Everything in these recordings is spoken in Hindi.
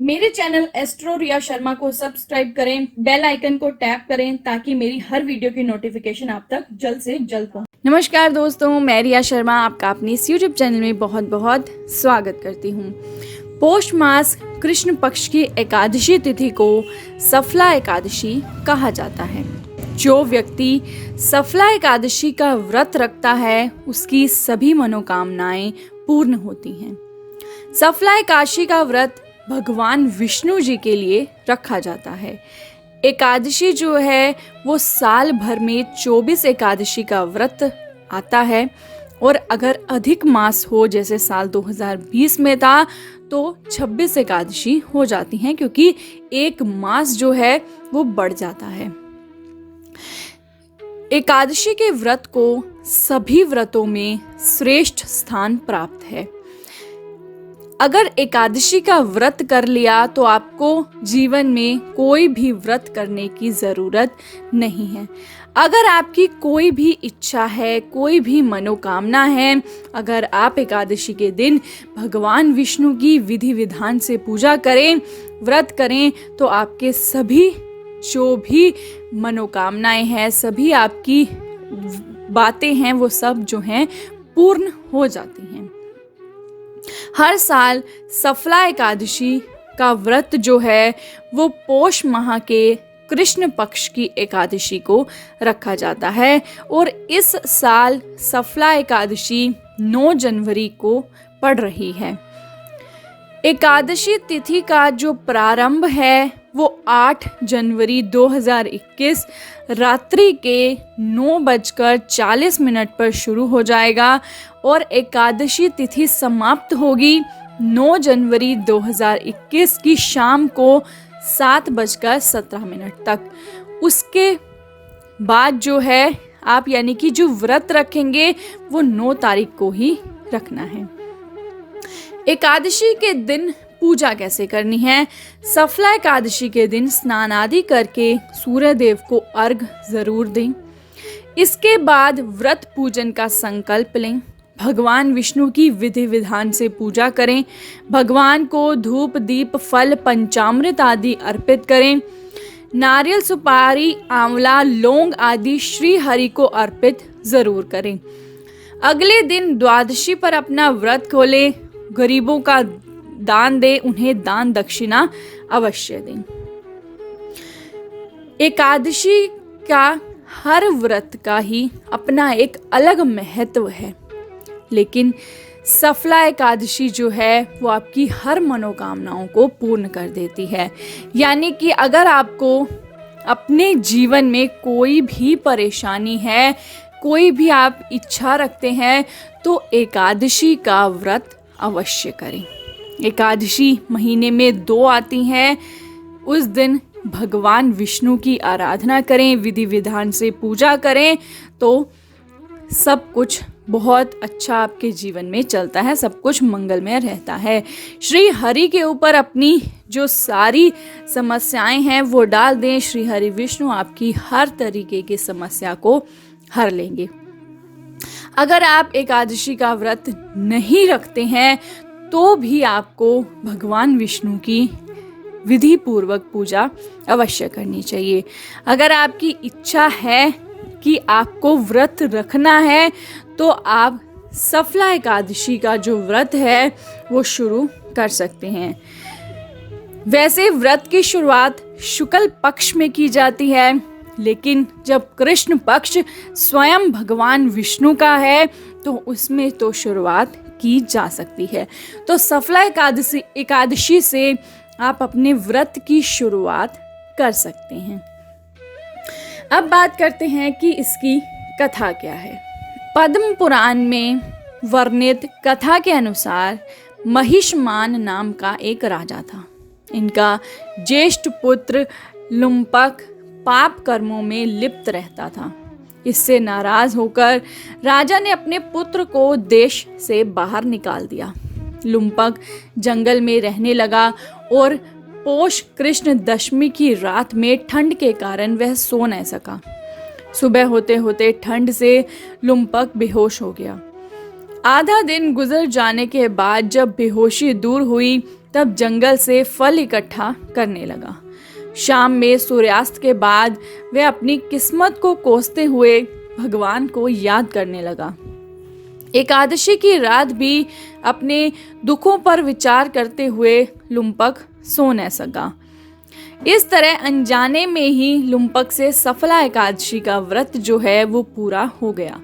मेरे चैनल एस्ट्रो रिया शर्मा को सब्सक्राइब करें, बेल आइकन को टैप करें ताकि मेरी हर वीडियो की नोटिफिकेशन आप तक जल्द से जल्द पहुंचे। नमस्कार दोस्तों, मैं रिया शर्मा आपका अपने इस यूट्यूब चैनल में बहुत बहुत स्वागत करती हूँ। पौष मास कृष्ण पक्ष की एकादशी तिथि को सफला एकादशी कहा जाता है। जो व्यक्ति सफला एकादशी का व्रत रखता है उसकी सभी मनोकामनाएं पूर्ण होती हैं। सफला एकादशी का व्रत भगवान विष्णु जी के लिए रखा जाता है। एकादशी जो है वो साल भर में 24 एकादशी का व्रत आता है और अगर अधिक मास हो जैसे साल 2020 में था तो 26 एकादशी हो जाती हैं, क्योंकि एक मास जो है वो बढ़ जाता है। एकादशी के व्रत को सभी व्रतों में श्रेष्ठ स्थान प्राप्त है। अगर एकादशी का व्रत कर लिया तो आपको जीवन में कोई भी व्रत करने की ज़रूरत नहीं है। अगर आपकी कोई भी इच्छा है, कोई भी मनोकामना है, अगर आप एकादशी के दिन भगवान विष्णु की विधि विधान से पूजा करें, व्रत करें, तो आपके सभी जो भी मनोकामनाएं हैं, सभी आपकी बातें हैं, वो सब जो हैं पूर्ण हो जाती हैं। हर साल सफला एकादशी का व्रत जो है वो पौष माह के कृष्ण पक्ष की एकादशी को रखा जाता है और इस साल सफला एकादशी 9 जनवरी को पड़ रही है। एकादशी तिथि का जो प्रारंभ है वो 8 जनवरी 2021 रात्रि के 9:40 पर शुरू हो जाएगा और एकादशी तिथि समाप्त होगी 9 जनवरी 2021 की शाम को 7:17 तक। उसके बाद जो है आप यानी कि जो व्रत रखेंगे वो 9 तारीख को ही रखना है। एकादशी के दिन पूजा कैसे करनी है? सफला एकादशी के दिन स्नान आदि करके सूर्य देव को अर्घ जरूर दें। इसके बाद व्रत पूजन का संकल्प लें। भगवान विष्णु की विधि विधान से पूजा करें। भगवान को धूप दीप फल पंचामृत आदि अर्पित करें। नारियल सुपारी आंवला लौंग आदि श्री हरि को अर्पित जरूर करें। अगले दिन द्वादशी पर अपना व्रत खोलें। गरीबों का दान दें, उन्हें दान दक्षिणा अवश्य दें। एकादशी का हर व्रत का ही अपना एक अलग महत्व है, लेकिन सफला एकादशी जो है वो आपकी हर मनोकामनाओं को पूर्ण कर देती है। यानी कि अगर आपको अपने जीवन में कोई भी परेशानी है, कोई भी आप इच्छा रखते हैं, तो एकादशी का व्रत अवश्य करें। एकादशी महीने में 2 आती हैं। उस दिन भगवान विष्णु की आराधना करें, विधि विधान से पूजा करें, तो सब कुछ बहुत अच्छा आपके जीवन में चलता है, सब कुछ मंगलमय रहता है। श्री हरि के ऊपर अपनी जो सारी समस्याएं हैं वो डाल दें। श्री हरि विष्णु आपकी हर तरीके की समस्या को हर लेंगे। अगर आप एकादशी का व्रत नहीं रखते हैं तो भी आपको भगवान विष्णु की विधि पूर्वक पूजा अवश्य करनी चाहिए। अगर आपकी इच्छा है कि आपको व्रत रखना है तो आप सफला एकादशी का जो व्रत है वो शुरू कर सकते हैं। वैसे व्रत की शुरुआत शुक्ल पक्ष में की जाती है, लेकिन जब कृष्ण पक्ष स्वयं भगवान विष्णु का है तो उसमें तो शुरुआत की जा सकती है। तो सफला एकादशी से आप अपने व्रत की शुरुआत कर सकते हैं। अब बात करते हैं कि इसकी कथा क्या है। पद्म पुराण में वर्णित कथा के अनुसार महिष्मान नाम का एक राजा था। इनका ज्येष्ठ पुत्र लुम्पक पाप कर्मों में लिप्त रहता था। इससे नाराज होकर राजा ने अपने पुत्र को देश से बाहर निकाल दिया। लुम्पक जंगल में रहने लगा और पौष कृष्ण दशमी की रात में ठंड के कारण वह सो न सका। सुबह होते होते ठंड से लुम्पक बेहोश हो गया। आधा दिन गुजर जाने के बाद जब बेहोशी दूर हुई तब जंगल से फल इकट्ठा करने लगा। शाम में सूर्यास्त के बाद वह अपनी किस्मत को कोसते हुए भगवान को याद करने लगा। एकादशी की रात भी अपने दुखों पर विचार करते हुए लुम्पक सो न सका। इस तरह अनजाने में ही लुम्पक से सफला एकादशी का व्रत जो है वो पूरा हो गया।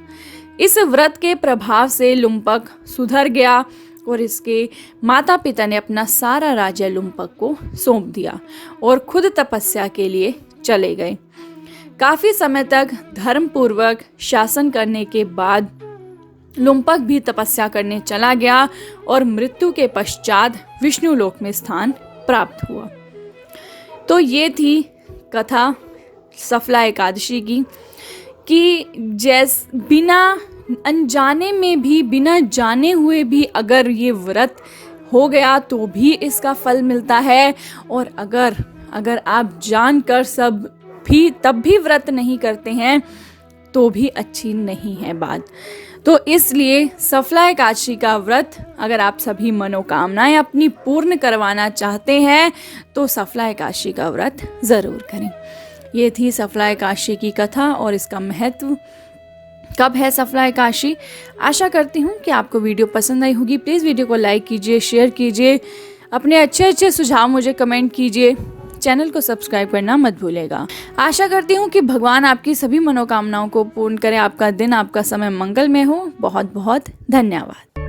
इस व्रत के प्रभाव से लुम्पक सुधर गया और इसके माता पिता ने अपना सारा राज्य लुम्पक को सौंप दिया और खुद तपस्या के लिए चले गए। काफी समय तक धर्मपूर्वक शासन करने के बाद लुम्पक भी तपस्या करने चला गया और मृत्यु के पश्चात विष्णु लोक में स्थान प्राप्त हुआ। तो ये थी कथा सफला एकादशी की कि बिना अनजाने में भी, बिना जाने हुए भी अगर ये व्रत हो गया तो भी इसका फल मिलता है, और अगर आप जानकर तब भी व्रत नहीं करते हैं तो भी अच्छी नहीं है बात। तो इसलिए सफला एकादशी का व्रत अगर आप सभी मनोकामनाएं अपनी पूर्ण करवाना चाहते हैं तो सफला एकादशी का व्रत ज़रूर करें। ये थी सफला एकादशी की कथा और इसका महत्व। कब है सफला एकादशी? आशा करती हूँ कि आपको वीडियो पसंद आई होगी। प्लीज़ वीडियो को लाइक कीजिए, शेयर कीजिए, अपने अच्छे सुझाव मुझे कमेंट कीजिए, चैनल को सब्सक्राइब करना मत भूलेगा। आशा करती हूँ कि भगवान आपकी सभी मनोकामनाओं को पूर्ण करे। आपका दिन, आपका समय मंगलमय हो। बहुत बहुत धन्यवाद।